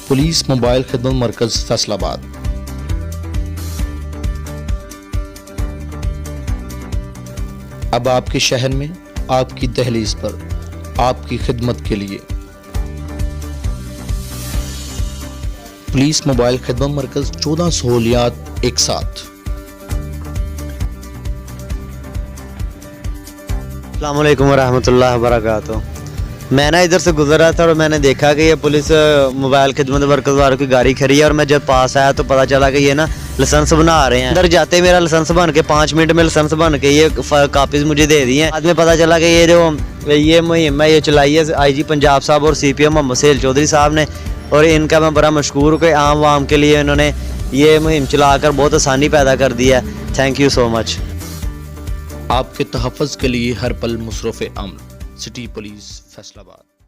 Police mobile खिदमत मरकज फैसलाबाद। अब आपके शहर में आपकी दहलीज पर आपकी खिदमत के लिए पुलिस मोबाइल खिदमत मरकज 14 सहूलियात एक साथ। अस्सलाम वालेकुम वरहमतुल्लाहि वबरकातुहू। मैं ना इधर से गुजर रहा था और मैंने देखा कि ये पुलिस मोबाइल खिदमत मरकज़ वालों की गाड़ी खड़ी है और मैं जब पास आया तो पता चला कि ये ना लाइसेंस बना रहे हैं। अंदर जाते ही मेरा लाइसेंस बन के 5 मिनट में लाइसेंस बन के ये कापीज़ मुझे दे दी हैं। बाद में पता चला कि ये मुहिम है ये चलाई है IG पंजाब साहब और CPM मोहम्मद सहेल चौधरी साहब ने, और इनका मैं बड़ा मशहूर हूँ कि आम वाम के लिए इन्होंने ये मुहिम चलाकर बहुत आसानी पैदा कर दी है। Thank you so much. आपके तहफ़्फ़ुज़ के लिए हर पल मुसरफ़ अमन। City police Faisalabad.